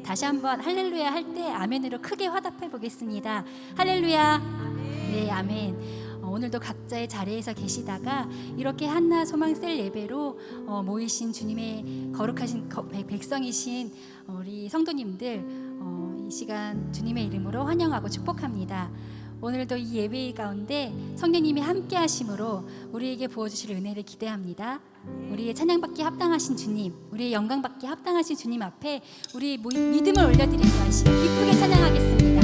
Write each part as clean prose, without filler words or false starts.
우리 다시 한번 할렐루야 할 때 아멘으로 크게 화답해 보겠습니다. 할렐루야. 네, 아멘. 오늘도 각자의 자리에서 계시다가 이렇게 한나 소망셀 예배로 모이신 주님의 거룩하신 백성이신 우리 성도님들 이 시간 주님의 이름으로 환영하고 축복합니다. 오늘도 이 예배 가운데 성령님이 함께 하심으로 우리에게 부어주실 은혜를 기대합니다. 우리의 찬양받기에 합당하신 주님, 우리의 영광받기에 합당하신 주님 앞에 우리 믿음을 올려드리며 기쁘게 찬양하겠습니다.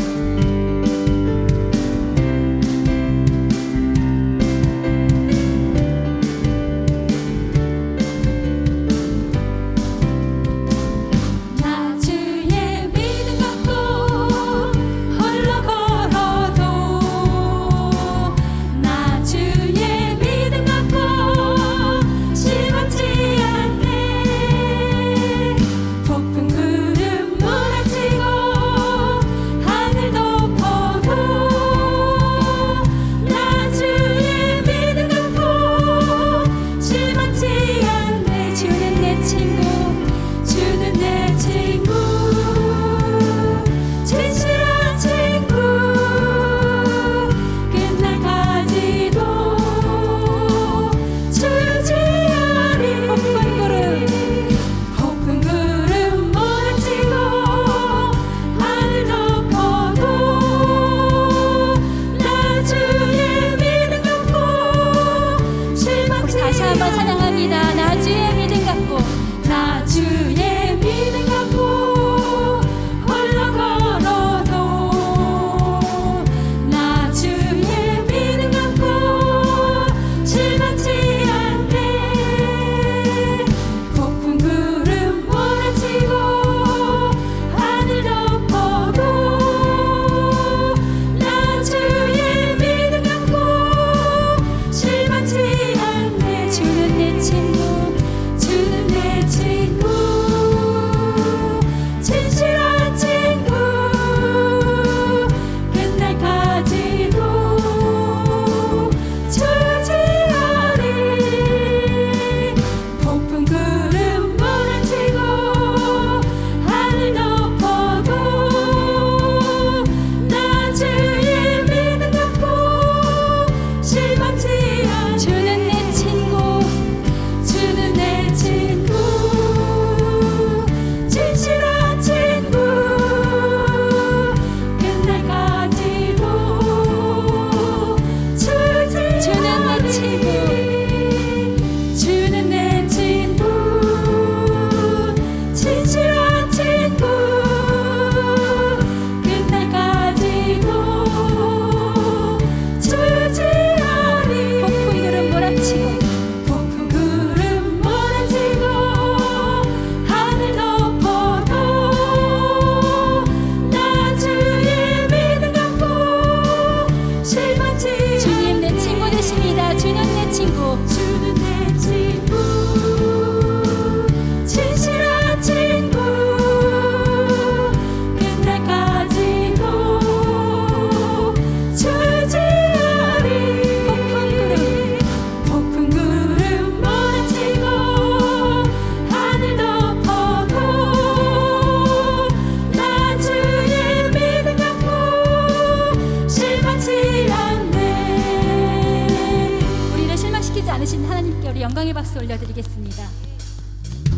영광의 박수 올려드리겠습니다.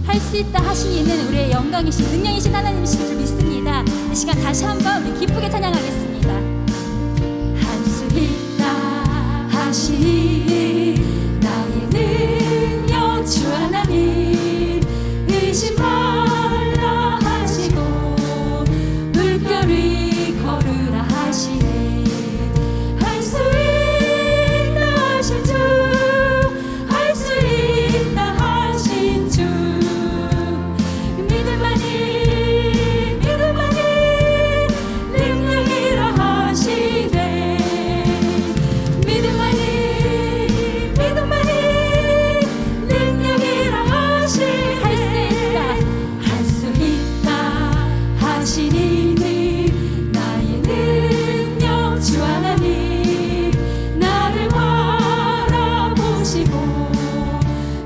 할 수 있다 하신 이는 우리의 영광이신 능력이신 하나님이신 줄 믿습니다. 이 시간 다시 한번 우리 기쁘게 찬양하겠습니다. 할 수 있다 하신 이는 나의 능력 주 하나님 의심 말라 하시고 물결이 걸으라 하시네. 할 수 있다 하신 주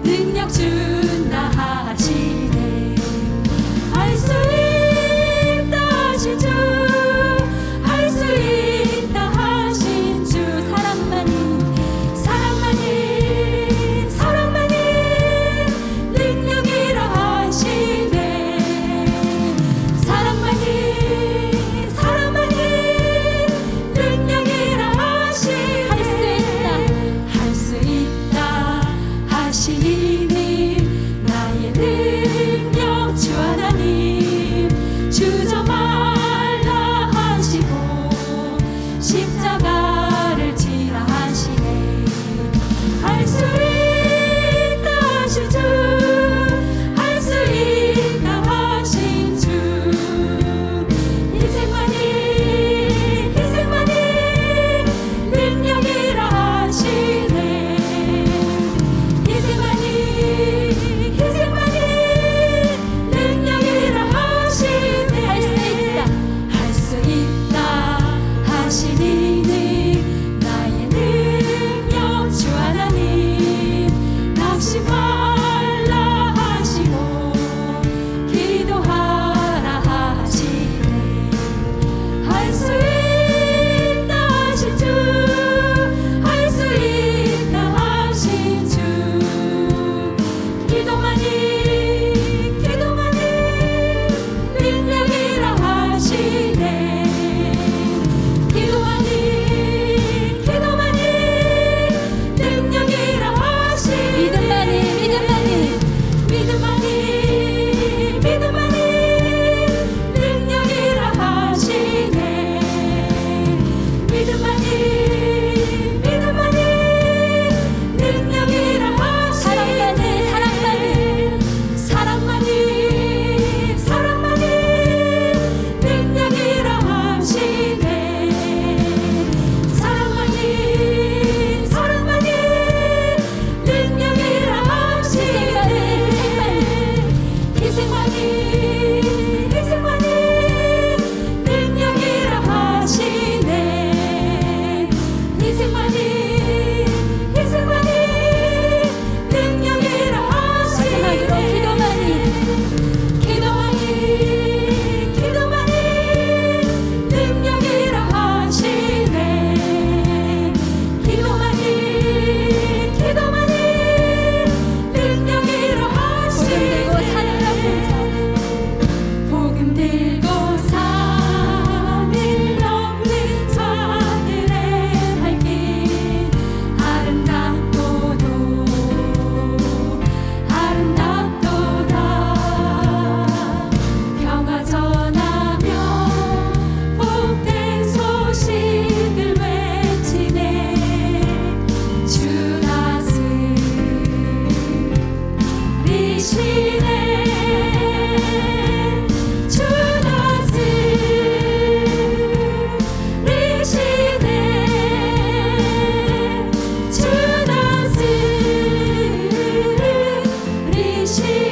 능력 준다 하시네. 할 수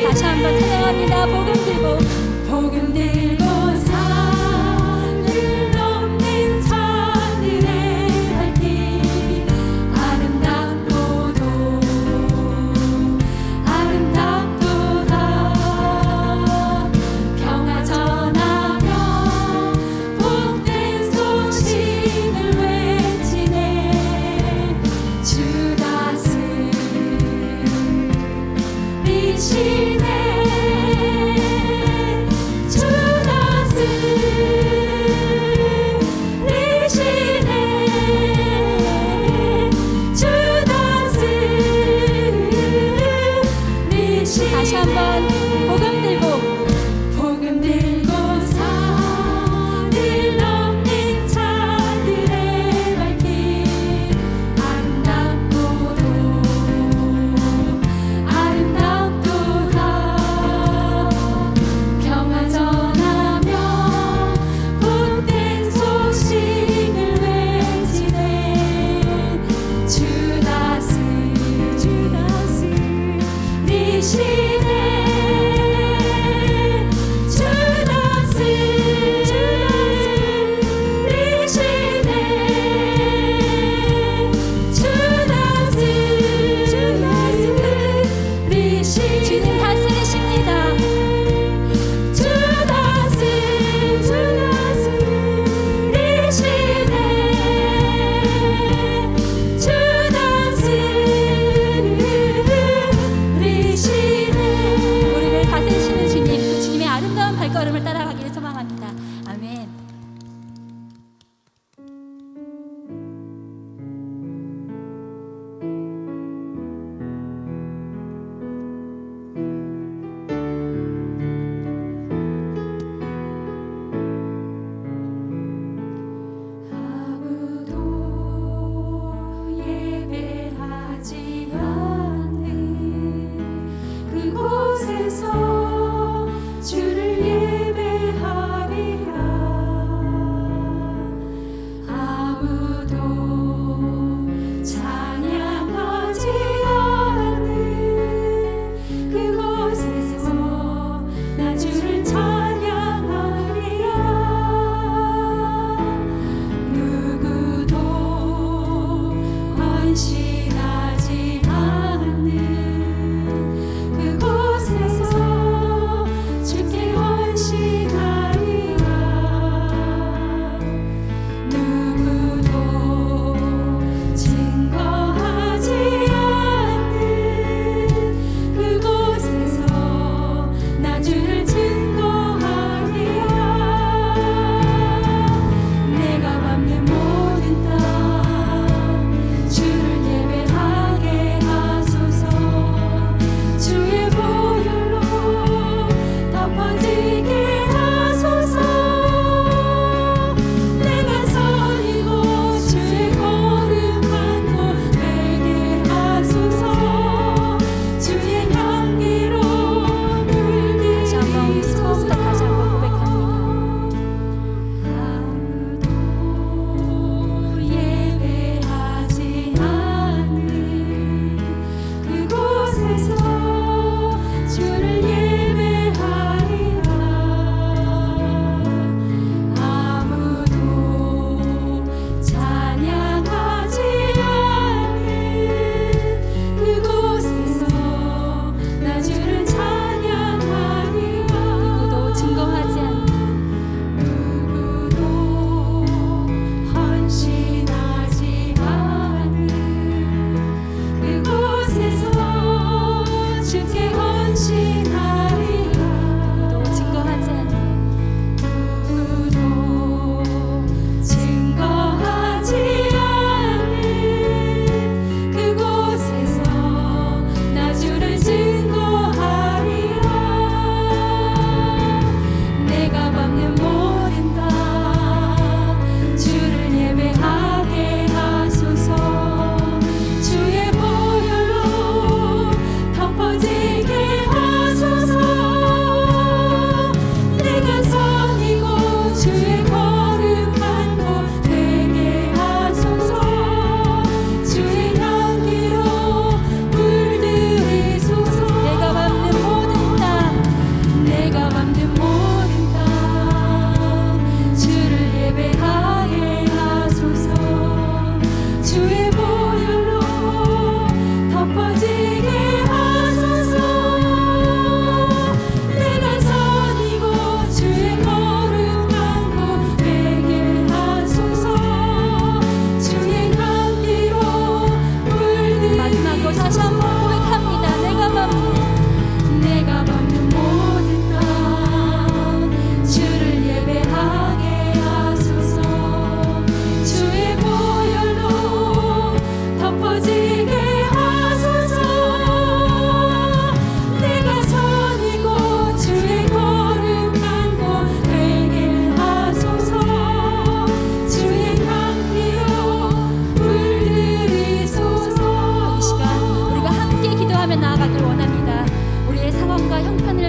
다시 한번 찬양합니다. 복음 들고 복음 들고 산을 넘는 자들의 발길 아름답고도 아름답도다 평화 전하며 복된 소식을 외치네 주 다스리시네 다시 한번 복음 들고 복음 들고 산을 넘는 자들의 발길 아름답고도 아름답도다 평화 전하며 복된 소식을 외치네 주 다스리시네 주님 다스리십니다. 주 다스리시네 주 다스리시네 우리를 다스리시는 주님 그 주님의 아름다운 발걸음을 따라가기를 소망합니다. 아멘.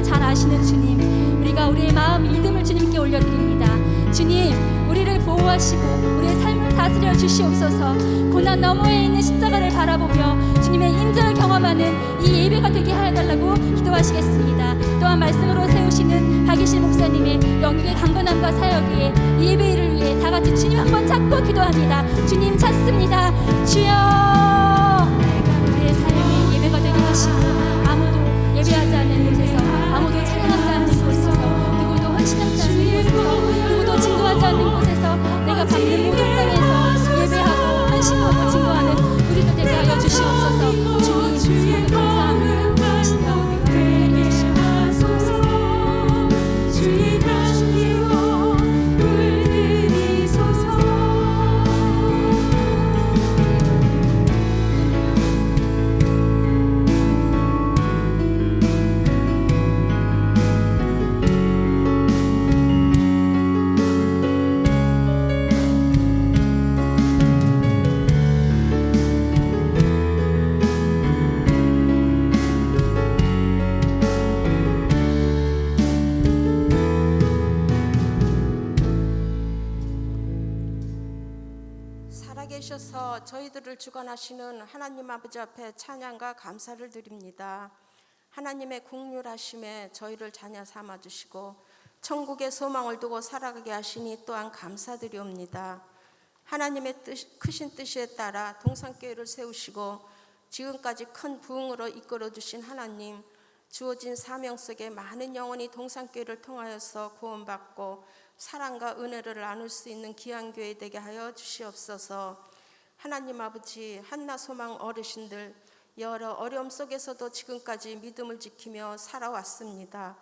마음을 잘 아시는 주님, 우리가 우리의 마음 믿음을 주님께 올려드립니다. 주님, 우리를 보호하시고 우리의 삶을 다스려 주시옵소서. 고난 너머에 있는 십자가를 바라보며 주님의 인자를 경험하는 이 예배가 되게 하여달라고 기도하시겠습니다. 또한 말씀으로 세우시는 박이실 목사님의 영육의 강건함과 사역에 이 예배를 위해 다 같이 주님 한번 찾고 기도합니다. 주님 찾습니다. 주여, 우리의 삶의 예배가 되게 하시고 아무도 예배하지 않는 곳에서, 아무도 찬양하지 않는 곳에서, 누구도 헌신하지 않는 곳에서, 누구도 증거하지 않는 곳에서 내가 받는 모든 땅에서 예배하고 헌신하고 증거하는 우리도 되게 하여 주시옵소서. 주님 감사합니다. 하신다고 주님 향기로 물들이소서. 살아계셔서 저희들을 주관하시는 하나님 아버지 앞에 찬양과 감사를 드립니다. 하나님의 긍휼하심에 저희를 자녀 삼아주시고 천국의 소망을 두고 살아가게 하시니 또한 감사드리옵니다. 하나님의 크신 뜻에 따라 동산교회를 세우시고 지금까지 큰 부흥으로 이끌어주신 하나님, 주어진 사명 속에 많은 영혼이 동산교회를 통하여서 구원받고 사랑과 은혜를 나눌 수 있는 귀한 교회 되게 하여 주시옵소서. 하나님 아버지, 한나소망 어르신들 여러 어려움 속에서도 지금까지 믿음을 지키며 살아왔습니다.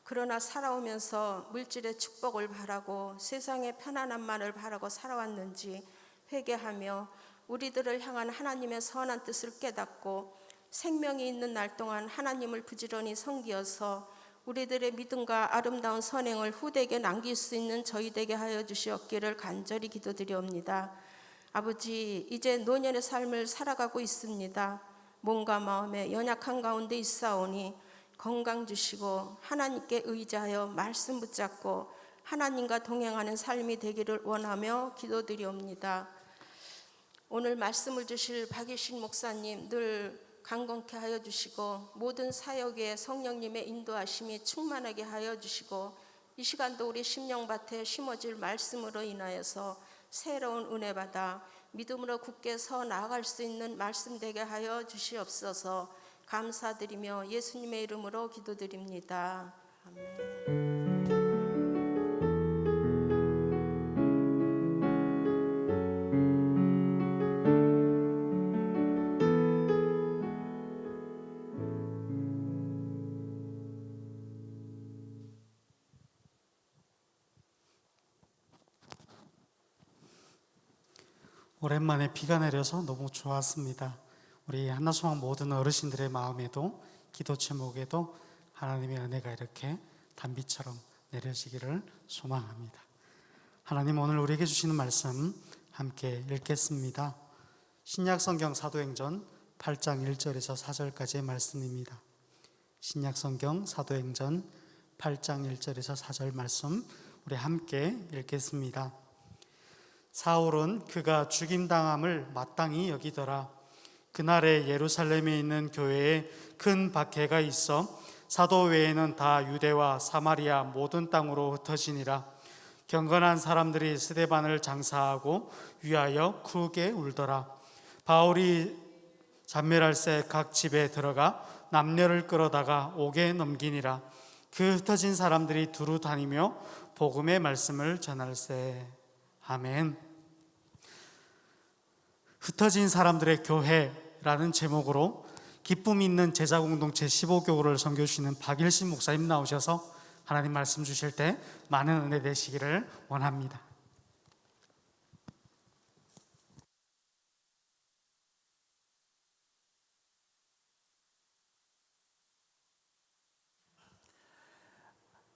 그러나 살아오면서 물질의 축복을 바라고 세상의 편안함만을 바라고 살아왔는지 회개하며 우리들을 향한 하나님의 선한 뜻을 깨닫고 생명이 있는 날 동안 하나님을 부지런히 섬기어서 우리들의 믿음과 아름다운 선행을 후대에게 남길 수 있는 저희 되게 하여 주시옵기를 간절히 기도드리옵니다. 아버지, 이제 노년의 삶을 살아가고 있습니다. 몸과 마음에 연약한 가운데 있사오니 건강 주시고 하나님께 의지하여 말씀 붙잡고 하나님과 동행하는 삶이 되기를 원하며 기도드리옵니다. 오늘 말씀을 주실 박이신 목사님 늘 강건케 하여 주시고 모든 사역에 성령님의 인도하심이 충만하게 하여 주시고 이 시간도 우리 심령밭에 심어질 말씀으로 인하여서 새로운 은혜 받아 믿음으로 굳게 서 나아갈 수 있는 말씀 되게 하여 주시옵소서. 감사드리며 예수님의 이름으로 기도드립니다. 아멘. 오랜만에 비가 내려서 너무 좋았습니다. 우리 한나소망 모든 어르신들의 마음에도 기도 제목에도 하나님의 은혜가 이렇게 단비처럼 내려지기를 소망합니다. 하나님, 오늘 우리에게 주시는 말씀 함께 읽겠습니다. 신약성경 사도행전 8장 1절에서 4절까지의 말씀입니다. 신약성경 사도행전 8장 1절에서 4절 말씀 우리 함께 읽겠습니다. 사울은 그가 죽임당함을 마땅히 여기더라. 그날에 예루살렘에 있는 교회에 큰 박해가 있어 사도 외에는 다 유대와 사마리아 모든 땅으로 흩어지니라. 경건한 사람들이 스데반을 장사하고 위하여 크게 울더라. 바울이 잔멸할새 각 집에 들어가 남녀를 끌어다가 옥에 넘기니라. 그 흩어진 사람들이 두루 다니며 복음의 말씀을 전할세. 아멘. 흩어진 사람들의 교회라는 제목으로 기쁨 있는 제자 공동체 15교구를 선교주시는 박일신 목사님 나오셔서 하나님 말씀 주실 때 많은 은혜 되시기를 원합니다.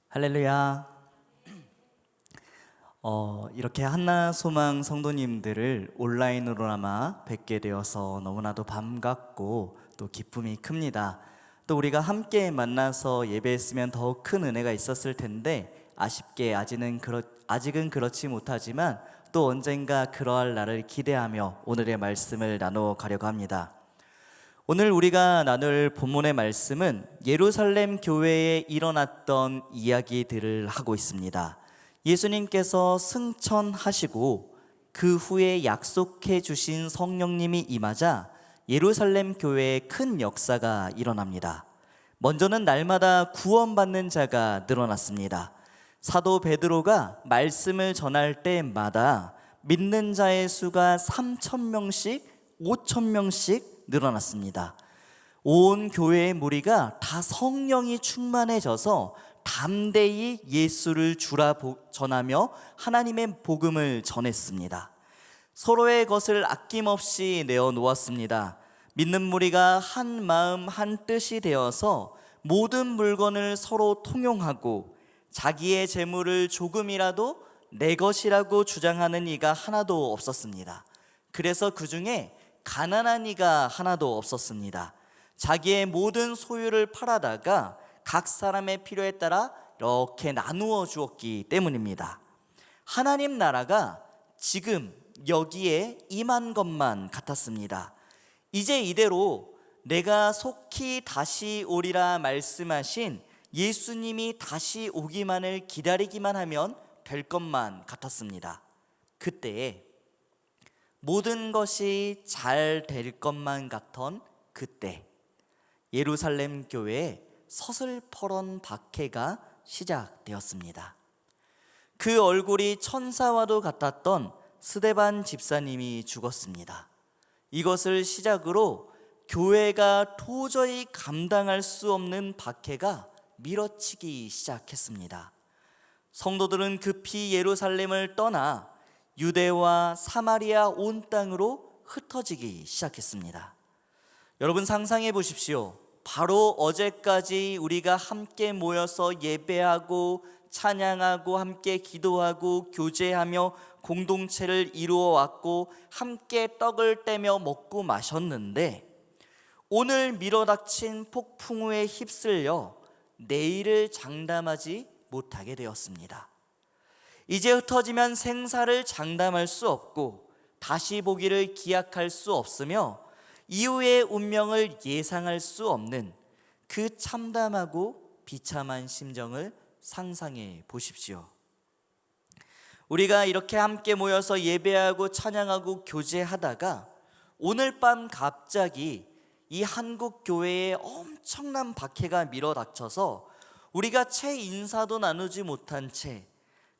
할렐루야. 이렇게 한나소망 성도님들을 온라인으로나마 뵙게 되어서 너무나도 반갑고 또 기쁨이 큽니다. 또 우리가 함께 만나서 예배했으면 더욱 큰 은혜가 있었을 텐데 아쉽게 아직은 그렇지 못하지만 또 언젠가 그러할 날을 기대하며 오늘의 말씀을 나누어 가려고 합니다. 오늘 우리가 나눌 본문의 말씀은 예루살렘 교회에 일어났던 이야기들을 하고 있습니다. 예수님께서 승천하시고 그 후에 약속해 주신 성령님이 임하자 예루살렘 교회에 큰 역사가 일어납니다. 먼저는 날마다 구원받는 자가 늘어났습니다. 사도 베드로가 말씀을 전할 때마다 믿는 자의 수가 3,000명씩 5,000명씩 늘어났습니다. 온 교회의 무리가 다 성령이 충만해져서 담대히 예수를 주라 전하며 하나님의 복음을 전했습니다. 서로의 것을 아낌없이 내어놓았습니다. 믿는 무리가 한 마음 한 뜻이 되어서 모든 물건을 서로 통용하고 자기의 재물을 조금이라도 내 것이라고 주장하는 이가 하나도 없었습니다. 그래서 그 중에 가난한 이가 하나도 없었습니다. 자기의 모든 소유를 팔아다가 각 사람의 필요에 따라 이렇게 나누어 주었기 때문입니다. 하나님 나라가 지금 여기에 임한 것만 같았습니다. 이제 이대로 내가 속히 다시 오리라 말씀하신 예수님이 다시 오기만을 기다리기만 하면 될 것만 같았습니다. 그때에 모든 것이 잘 될 것만 같던 그때 예루살렘 교회에 서슬퍼런 박해가 시작되었습니다. 그 얼굴이 천사와도 같았던 스데반 집사님이 죽었습니다. 이것을 시작으로 교회가 도저히 감당할 수 없는 박해가 밀어치기 시작했습니다. 성도들은 급히 예루살렘을 떠나 유대와 사마리아 온 땅으로 흩어지기 시작했습니다. 여러분 상상해 보십시오. 바로 어제까지 우리가 함께 모여서 예배하고 찬양하고 함께 기도하고 교제하며 공동체를 이루어 왔고 함께 떡을 떼며 먹고 마셨는데 오늘 밀어닥친 폭풍우에 휩쓸려 내일을 장담하지 못하게 되었습니다. 이제 흩어지면 생사를 장담할 수 없고 다시 보기를 기약할 수 없으며 이후의 운명을 예상할 수 없는 그 참담하고 비참한 심정을 상상해 보십시오. 우리가 이렇게 함께 모여서 예배하고 찬양하고 교제하다가 오늘 밤 갑자기 이 한국 교회에 엄청난 박해가 밀어닥쳐서 우리가 채 인사도 나누지 못한 채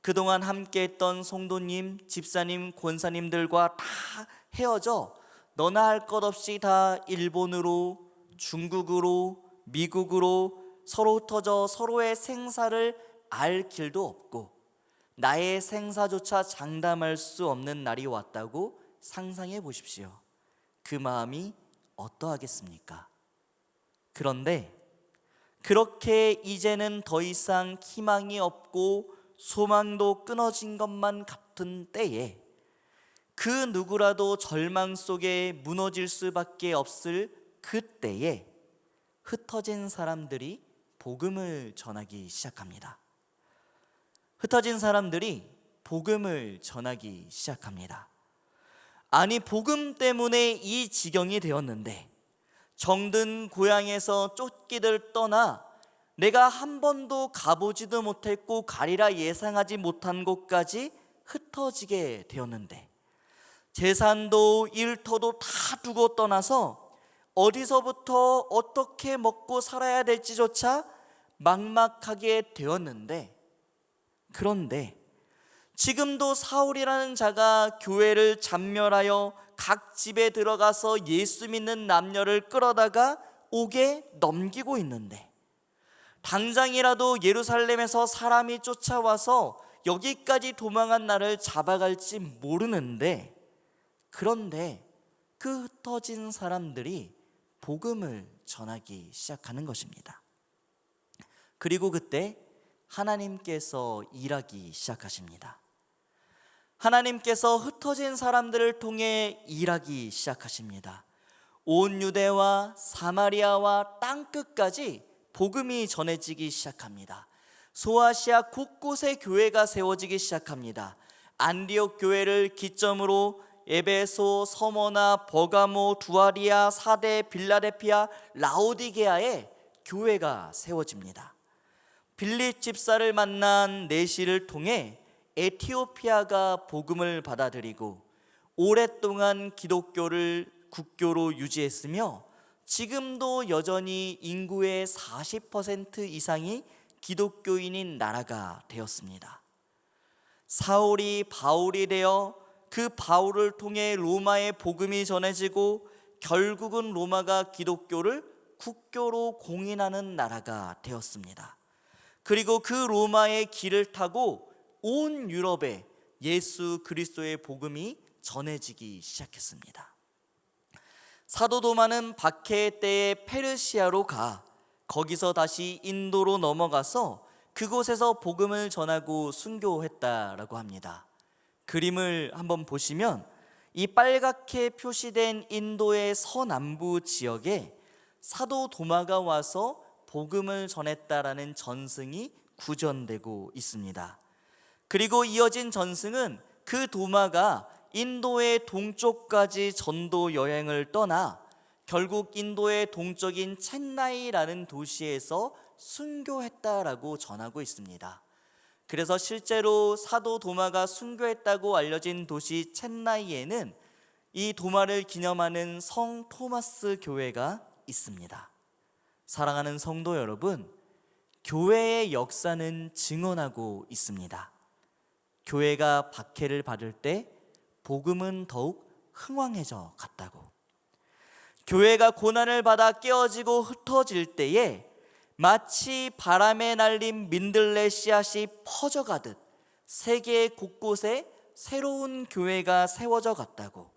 그동안 함께했던 성도님, 집사님, 권사님들과 다 헤어져 너나 할 것 없이 다 일본으로, 중국으로, 미국으로 서로 흩어져 서로의 생사를 알 길도 없고 나의 생사조차 장담할 수 없는 날이 왔다고 상상해 보십시오. 그 마음이 어떠하겠습니까? 그런데 그렇게 이제는 더 이상 희망이 없고 소망도 끊어진 것만 같은 때에 그 누구라도 절망 속에 무너질 수밖에 없을 그때에 흩어진 사람들이 복음을 전하기 시작합니다. 흩어진 사람들이 복음을 전하기 시작합니다. 아니 복음 때문에 이 지경이 되었는데 정든 고향에서 쫓기들 떠나 내가 한 번도 가보지도 못했고 가리라 예상하지 못한 곳까지 흩어지게 되었는데 재산도 일터도 다 두고 떠나서 어디서부터 어떻게 먹고 살아야 될지조차 막막하게 되었는데 그런데 지금도 사울이라는 자가 교회를 잔멸하여 각 집에 들어가서 예수 믿는 남녀를 끌어다가 옥에 넘기고 있는데 당장이라도 예루살렘에서 사람이 쫓아와서 여기까지 도망한 나를 잡아갈지 모르는데 그런데 그 흩어진 사람들이 복음을 전하기 시작하는 것입니다. 그리고 그때 하나님께서 일하기 시작하십니다. 하나님께서 흩어진 사람들을 통해 일하기 시작하십니다. 온 유대와 사마리아와 땅끝까지 복음이 전해지기 시작합니다. 소아시아 곳곳에 교회가 세워지기 시작합니다. 안디옥 교회를 기점으로 에베소, 서머나, 버가모, 두아리아, 사데, 빌라델피아, 라오디게아에 교회가 세워집니다. 빌립 집사를 만난 내시를 통해 에티오피아가 복음을 받아들이고 오랫동안 기독교를 국교로 유지했으며 지금도 여전히 인구의 40% 이상이 기독교인인 나라가 되었습니다. 사울이 바울이 되어 그 바울을 통해 로마의 복음이 전해지고 결국은 로마가 기독교를 국교로 공인하는 나라가 되었습니다. 그리고 그 로마의 길을 타고 온 유럽에 예수 그리스도의 복음이 전해지기 시작했습니다. 사도 도마는 박해 때에 페르시아로 가 거기서 다시 인도로 넘어가서 그곳에서 복음을 전하고 순교했다라고 합니다. 그림을 한번 보시면 이 빨갛게 표시된 인도의 서남부 지역에 사도 도마가 와서 복음을 전했다라는 전승이 구전되고 있습니다. 그리고 이어진 전승은 그 도마가 인도의 동쪽까지 전도 여행을 떠나 결국 인도의 동쪽인 첸나이라는 도시에서 순교했다라고 전하고 있습니다. 그래서 실제로 사도 도마가 순교했다고 알려진 도시 첸나이에는 이 도마를 기념하는 성 토마스 교회가 있습니다. 사랑하는 성도 여러분, 교회의 역사는 증언하고 있습니다. 교회가 박해를 받을 때 복음은 더욱 흥왕해져 갔다고. 교회가 고난을 받아 깨어지고 흩어질 때에 마치 바람에 날린 민들레 씨앗이 퍼져가듯 세계 곳곳에 새로운 교회가 세워져 갔다고.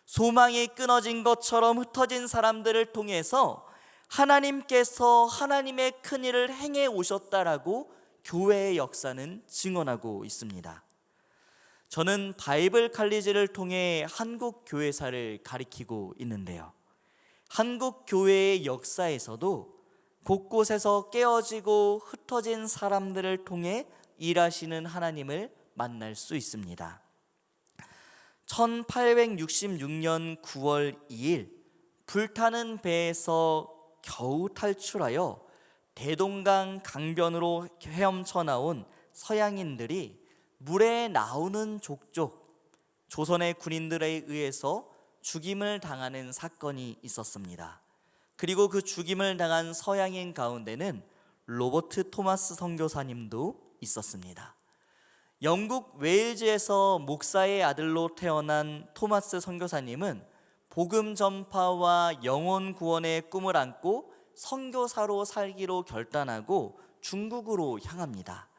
소망이 끊어진 것처럼 흩어진 사람들을 통해서 하나님께서 하나님의 큰 일을 행해 오셨다라고 교회의 역사는 증언하고 있습니다. 저는 바이블 칼리지를 통해 한국 교회사를 가리키고 있는데요. 한국 교회의 역사에서도 곳곳에서 깨어지고 흩어진 사람들을 통해 일하시는 하나님을 만날 수 있습니다. 1866년 9월 2일 불타는 배에서 겨우 탈출하여 대동강 강변으로 헤엄쳐 나온 서양인들이 물에 나오는 족족 조선의 군인들에 의해서 죽임을 당하는 사건이 있었습니다. 그리고 그 죽임을 당한 서양인 가운데는 로버트 토마스 선교사님도 있었습니다. 영국 웨일즈에서 목사의 아들로 태어난 토마스 선교사님은 복음 전파와 영혼 구원의 꿈을 안고 선교사로 살기로 결단하고 중국으로 향합니다.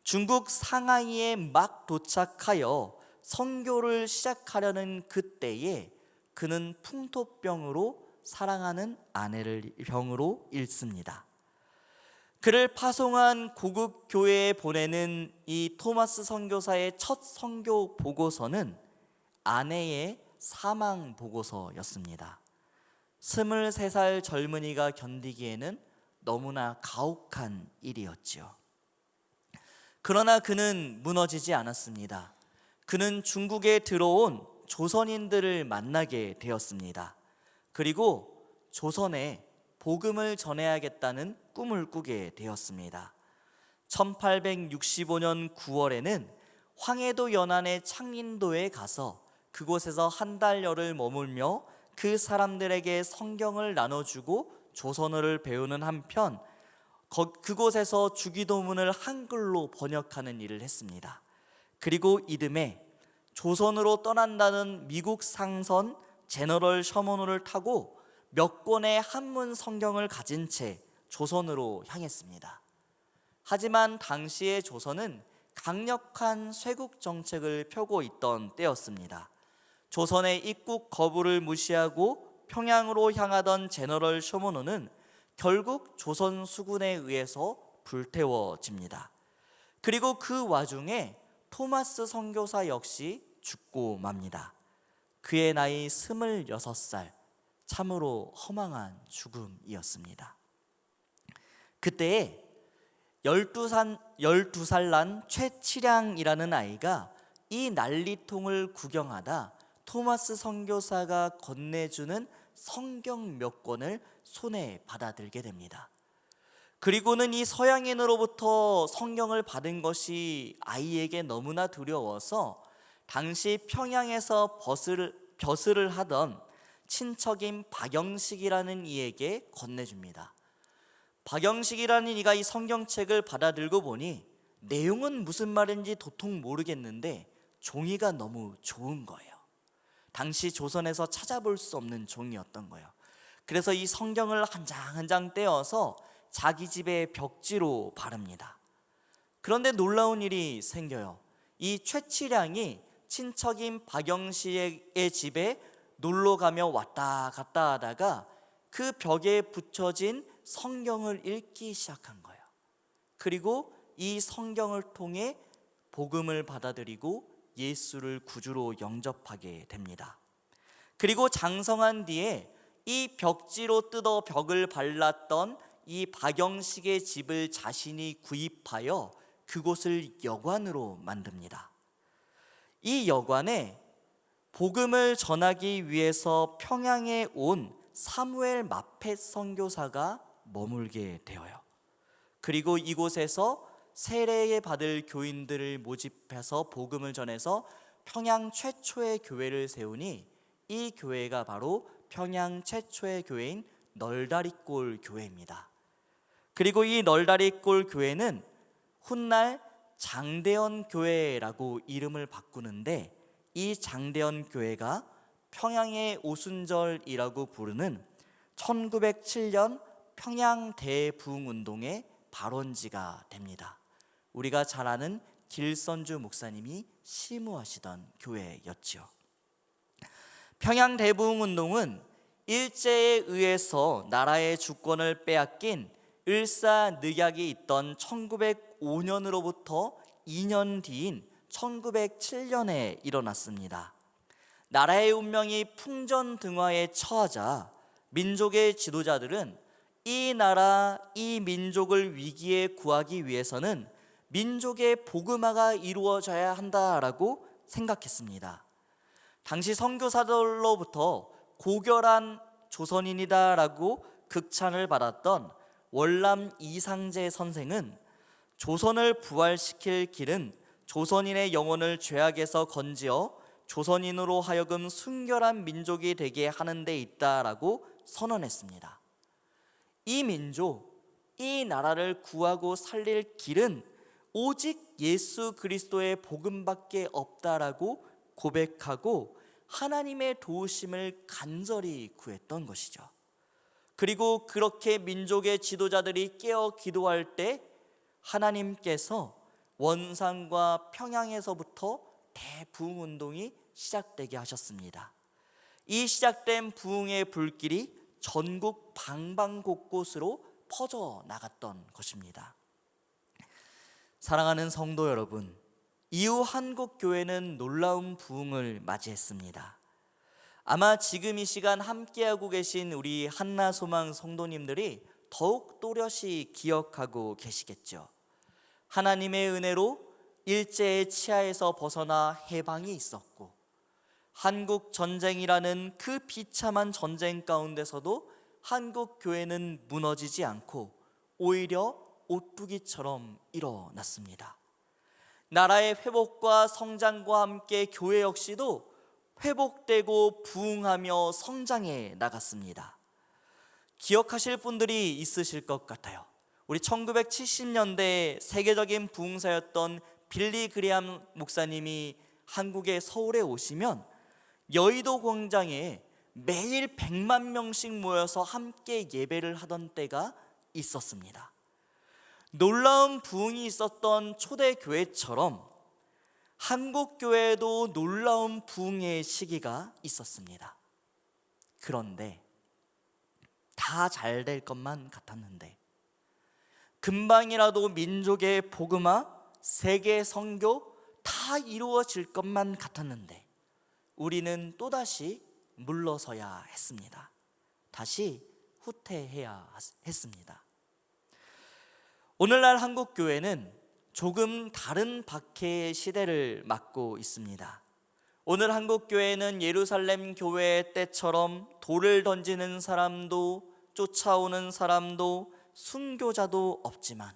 중국 상하이에 막 도착하여 선교를 시작하려는 그때에 그는 풍토병으로 사랑하는 아내를 병으로 잃습니다. 그를 파송한 고국 교회에 보내는 이 토마스 선교사의 첫 선교 보고서는 아내의 사망 보고서였습니다. 23살 젊은이가 견디기에는 너무나 가혹한 일이었지요. 그러나 그는 무너지지 않았습니다. 그는 중국에 들어온 조선인들을 만나게 되었습니다. 그리고 조선에 복음을 전해야겠다는 꿈을 꾸게 되었습니다. 1865년 9월에는 황해도 연안의 창린도에 가서 그곳에서 한 달여를 머물며 그 사람들에게 성경을 나눠주고 조선어를 배우는 한편 그곳에서 주기도문을 한글로 번역하는 일을 했습니다. 그리고 이듬해 조선으로 떠난다는 미국 상선 제너럴 셔먼호를 타고 몇 권의 한문 성경을 가진 채 조선으로 향했습니다. 하지만 당시의 조선은 강력한 쇄국 정책을 펴고 있던 때였습니다. 조선의 입국 거부를 무시하고 평양으로 향하던 제너럴 셔먼호는 결국 조선 수군에 의해서 불태워집니다. 그리고 그 와중에 토마스 선교사 역시 죽고 맙니다. 그의 나이 26살, 참으로 허망한 죽음이었습니다. 그때에 12살 난 최치량이라는 아이가 이 난리통을 구경하다 토마스 선교사가 건네주는 성경 몇 권을 손에 받아들게 됩니다. 그리고는 이 서양인으로부터 성경을 받은 것이 아이에게 너무나 두려워서 당시 평양에서 벼슬을 하던 친척인 박영식이라는 이에게 건네줍니다. 박영식이라는 이가 이 성경책을 받아들고 보니 내용은 무슨 말인지 도통 모르겠는데 종이가 너무 좋은 거예요. 당시 조선에서 찾아볼 수 없는 종이었던 거예요. 그래서 이 성경을 한 장 한 장 떼어서 자기 집의 벽지로 바릅니다. 그런데 놀라운 일이 생겨요. 이 최치량이 친척인 박영식의 집에 놀러 가며 왔다 갔다 하다가 그 벽에 붙여진 성경을 읽기 시작한 거예요. 그리고 이 성경을 통해 복음을 받아들이고 예수를 구주로 영접하게 됩니다. 그리고 장성한 뒤에 이 벽지로 뜯어 벽을 발랐던 이 박영식의 집을 자신이 구입하여 그곳을 여관으로 만듭니다. 이 여관에 복음을 전하기 위해서 평양에 온 사무엘 마펫 선교사가 머물게 되어요. 그리고 이곳에서 세례에 받을 교인들을 모집해서 복음을 전해서 평양 최초의 교회를 세우니 이 교회가 바로 평양 최초의 교회인 널다리골 교회입니다. 그리고 이 널다리골 교회는 훗날 장대현 교회라고 이름을 바꾸는데 이 장대현 교회가 평양의 오순절이라고 부르는 1907년 평양 대부흥운동의 발원지가 됩니다. 우리가 잘 아는 길선주 목사님이 시무하시던 교회였죠. 평양 대부흥운동은 일제에 의해서 나라의 주권을 빼앗긴 을사늑약이 있던 1905년으로부터 2년 뒤인 1907년에 일어났습니다. 나라의 운명이 풍전등화에 처하자 민족의 지도자들은 이 나라, 이 민족을 위기에 구하기 위해서는 민족의 복음화가 이루어져야 한다라고 생각했습니다. 당시 선교사들로부터 고결한 조선인이다라고 극찬을 받았던 월남 이상재 선생은 조선을 부활시킬 길은 조선인의 영혼을 죄악에서 건지어 조선인으로 하여금 순결한 민족이 되게 하는 데 있다라고 선언했습니다. 이 민족, 이 나라를 구하고 살릴 길은 오직 예수 그리스도의 복음밖에 없다라고 고백하고 하나님의 도우심을 간절히 구했던 것이죠. 그리고 그렇게 민족의 지도자들이 깨어 기도할 때 하나님께서 원산과 평양에서부터 대부흥운동이 시작되게 하셨습니다. 이 시작된 부흥의 불길이 전국 방방곳곳으로 퍼져 나갔던 것입니다. 사랑하는 성도 여러분, 이후 한국교회는 놀라운 부흥을 맞이했습니다. 아마 지금 이 시간 함께하고 계신 우리 한나소망 성도님들이 더욱 또렷이 기억하고 계시겠죠. 하나님의 은혜로 일제의 치하에서 벗어나 해방이 있었고, 한국 전쟁이라는 그 비참한 전쟁 가운데서도 한국 교회는 무너지지 않고 오히려 오뚜기처럼 일어났습니다. 나라의 회복과 성장과 함께 교회 역시도 회복되고 부흥하며 성장해 나갔습니다. 기억하실 분들이 있으실 것 같아요. 우리 1970년대 세계적인 부흥사였던 빌리 그레함 목사님이 한국의 서울에 오시면 여의도 광장에 매일 100만 명씩 모여서 함께 예배를 하던 때가 있었습니다. 놀라운 부흥이 있었던 초대교회처럼 한국교회도 놀라운 부흥의 시기가 있었습니다. 그런데 다 잘 될 것만 같았는데, 금방이라도 민족의 복음화, 세계 선교 다 이루어질 것만 같았는데 우리는 또다시 물러서야 했습니다. 다시 후퇴해야 했습니다. 오늘날 한국 교회는 조금 다른 박해의 시대를 맞고 있습니다. 오늘 한국 교회는 예루살렘 교회 때처럼 돌을 던지는 사람도 쫓아오는 사람도 순교자도 없지만,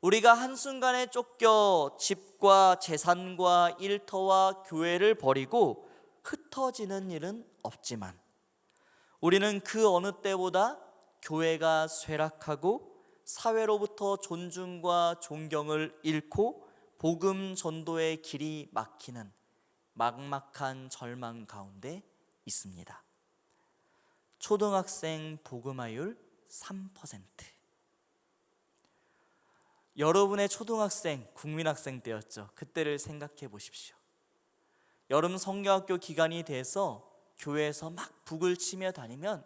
우리가 한순간에 쫓겨 집과 재산과 일터와 교회를 버리고 흩어지는 일은 없지만, 우리는 그 어느 때보다 교회가 쇠락하고 사회로부터 존중과 존경을 잃고 복음 전도의 길이 막히는 막막한 절망 가운데 있습니다. 초등학생 복음화율 3%. 여러분의 초등학생, 국민학생 때였죠. 그때를 생각해 보십시오. 여름 성경학교 기간이 돼서 교회에서 막 북을 치며 다니면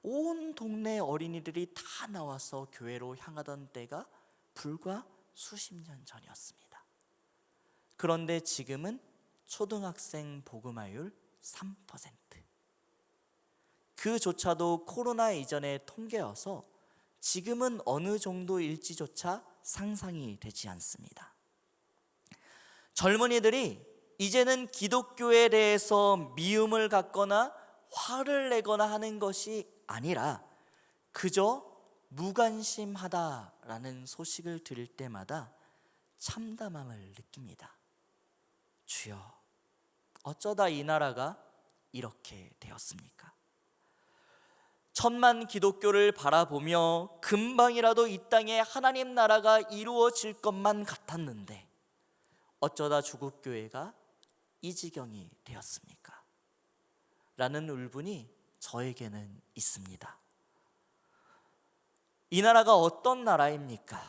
온 동네 어린이들이 다 나와서 교회로 향하던 때가 불과 수십 년 전이었습니다. 그런데 지금은 초등학생 복음화율 3%. 그조차도 코로나 이전의 통계여서 지금은 어느 정도일지조차 상상이 되지 않습니다. 젊은이들이 이제는 기독교에 대해서 미움을 갖거나 화를 내거나 하는 것이 아니라 그저 무관심하다라는 소식을 들을 때마다 참담함을 느낍니다. 주여, 어쩌다 이 나라가 이렇게 되었습니까? 천만 기독교를 바라보며 금방이라도 이 땅에 하나님 나라가 이루어질 것만 같았는데 어쩌다 조국 교회가 이 지경이 되었습니까? 라는 울분이 저에게는 있습니다. 이 나라가 어떤 나라입니까?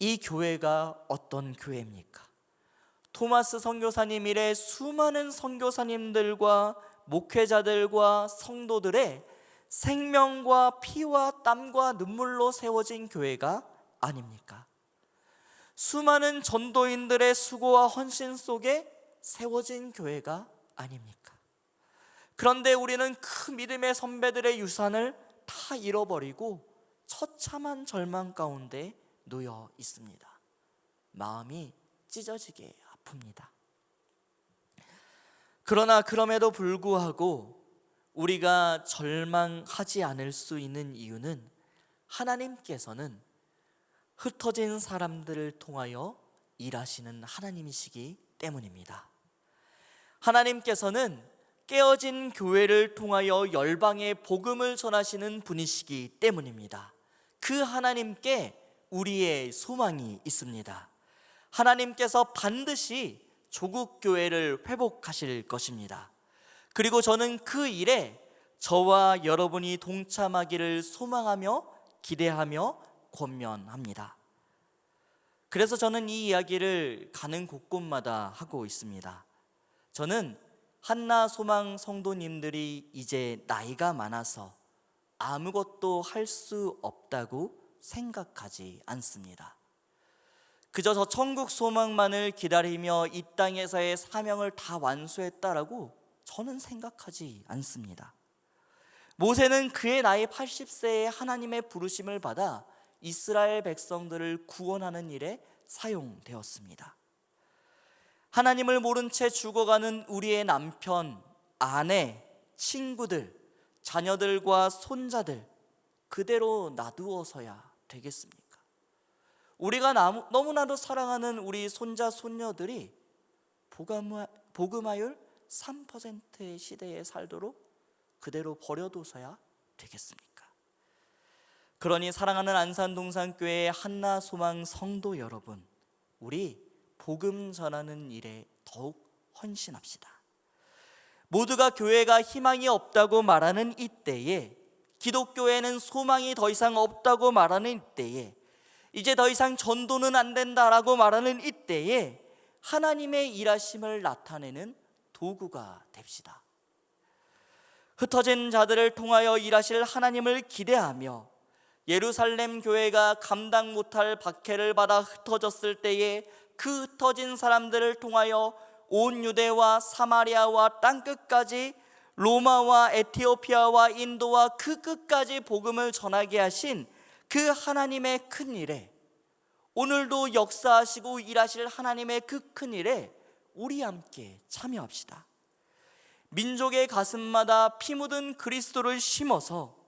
이 교회가 어떤 교회입니까? 토마스 선교사님 이래 수많은 선교사님들과 목회자들과 성도들의 생명과 피와 땀과 눈물로 세워진 교회가 아닙니까? 수많은 전도인들의 수고와 헌신 속에 세워진 교회가 아닙니까? 그런데 우리는 그 믿음의 선배들의 유산을 다 잃어버리고 처참한 절망 가운데 놓여 있습니다. 마음이 찢어지게 아픕니다. 그러나 그럼에도 불구하고 우리가 절망하지 않을 수 있는 이유는 하나님께서는 흩어진 사람들을 통하여 일하시는 하나님이시기 때문입니다. 하나님께서는 깨어진 교회를 통하여 열방에 복음을 전하시는 분이시기 때문입니다. 그 하나님께 우리의 소망이 있습니다. 하나님께서 반드시 조국 교회를 회복하실 것입니다. 그리고 저는 그 일에 저와 여러분이 동참하기를 소망하며 기대하며 권면합니다. 그래서 저는 이 이야기를 가는 곳곳마다 하고 있습니다. 저는 한나 소망 성도님들이 이제 나이가 많아서 아무것도 할 수 없다고 생각하지 않습니다. 그저 저 천국 소망만을 기다리며 이 땅에서의 사명을 다 완수했다라고 저는 생각하지 않습니다. 모세는 그의 나이 80세에 하나님의 부르심을 받아 이스라엘 백성들을 구원하는 일에 사용되었습니다. 하나님을 모른 채 죽어가는 우리의 남편, 아내, 친구들, 자녀들과 손자들 그대로 놔두어서야 되겠습니까? 우리가 너무나도 사랑하는 우리 손자, 손녀들이 복음화율 3%의 시대에 살도록 그대로 버려둬서야 되겠습니까? 그러니 사랑하는 안산동산교회의 한나 소망 성도 여러분, 우리 복음 전하는 일에 더욱 헌신합시다. 모두가 교회가 희망이 없다고 말하는 이때에, 기독교에는 소망이 더 이상 없다고 말하는 이때에, 이제 더 이상 전도는 안 된다라고 말하는 이때에 하나님의 일하심을 나타내는 도구가 됩시다. 흩어진 자들을 통하여 일하실 하나님을 기대하며 예루살렘 교회가 감당 못할 박해를 받아 흩어졌을 때에 그 흩어진 사람들을 통하여 온 유대와 사마리아와 땅끝까지 로마와 에티오피아와 인도와 그 끝까지 복음을 전하게 하신 그 하나님의 큰 일에, 오늘도 역사하시고 일하실 하나님의 그 큰 일에 우리 함께 참여합시다. 민족의 가슴마다 피 묻은 그리스도를 심어서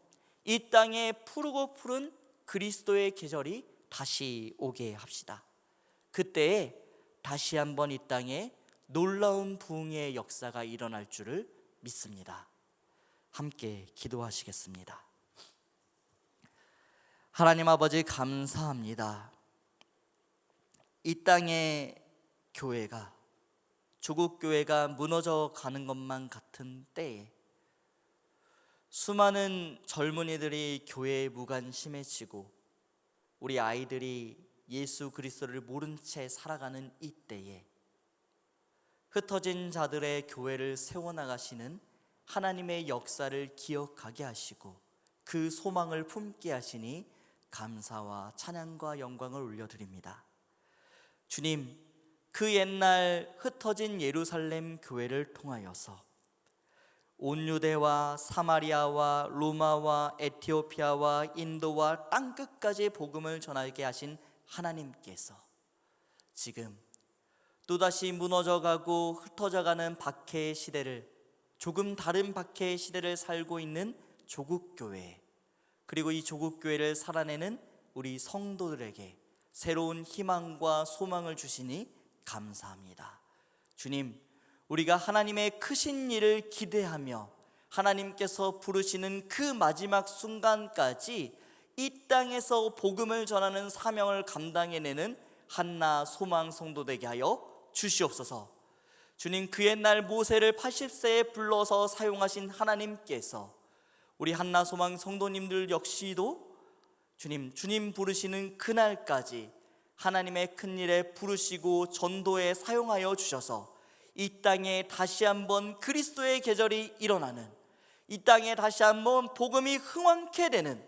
이 땅에 푸르고 푸른 그리스도의 계절이 다시 오게 합시다. 그때에 다시 한번 이 땅에 놀라운 부흥의 역사가 일어날 줄을 믿습니다. 함께 기도하시겠습니다. 하나님 아버지, 감사합니다. 이 땅의 교회가, 조국 교회가 무너져 가는 것만 같은 때에 수많은 젊은이들이 교회에 무관심해지고 우리 아이들이 예수 그리스도를 모른 채 살아가는 이 때에 흩어진 자들의 교회를 세워나가시는 하나님의 역사를 기억하게 하시고 그 소망을 품게 하시니 감사와 찬양과 영광을 올려드립니다. 주님, 그 옛날 흩어진 예루살렘 교회를 통하여서 온 유대와 사마리아와 로마와 에티오피아와 인도와 땅끝까지 복음을 전하게 하신 하나님께서 지금 또다시 무너져가고 흩어져가는 박해의 시대를, 조금 다른 박해의 시대를 살고 있는 조국교회, 그리고 이 조국교회를 살아내는 우리 성도들에게 새로운 희망과 소망을 주시니 감사합니다. 주님, 우리가 하나님의 크신 일을 기대하며 하나님께서 부르시는 그 마지막 순간까지 이 땅에서 복음을 전하는 사명을 감당해내는 한나 소망 성도 되게 하여 주시옵소서. 주님, 그 옛날 모세를 80세에 불러서 사용하신 하나님께서 우리 한나 소망 성도님들 역시도 주님 부르시는 그날까지 하나님의 큰 일에 부르시고 전도에 사용하여 주셔서 이 땅에 다시 한번 그리스도의 계절이 일어나는, 이 땅에 다시 한번 복음이 흥왕케 되는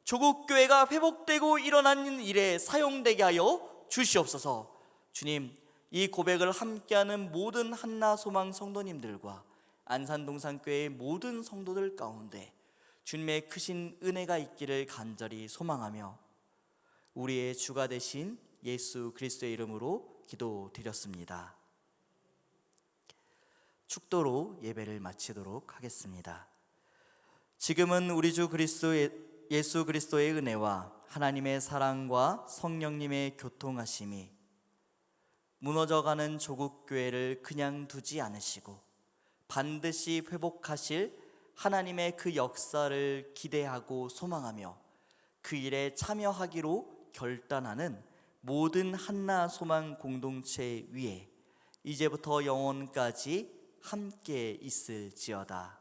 조국교회가 회복되고 일어나는 일에 사용되게 하여 주시옵소서. 주님, 이 고백을 함께하는 모든 한나 소망 성도님들과 안산동산교회의 모든 성도들 가운데 주님의 크신 은혜가 있기를 간절히 소망하며 우리의 주가 되신 예수 그리스도의 이름으로 기도드렸습니다. 축도로 예배를 마치도록 하겠습니다. 지금은 우리 주 예수 그리스도의 은혜와 하나님의 사랑과 성령님의 교통하심이 무너져가는 조국교회를 그냥 두지 않으시고 반드시 회복하실 하나님의 그 역사를 기대하고 소망하며 그 일에 참여하기로 결단하는 모든 한나 소망 공동체 위에 이제부터 영원까지 함께 있을지어다.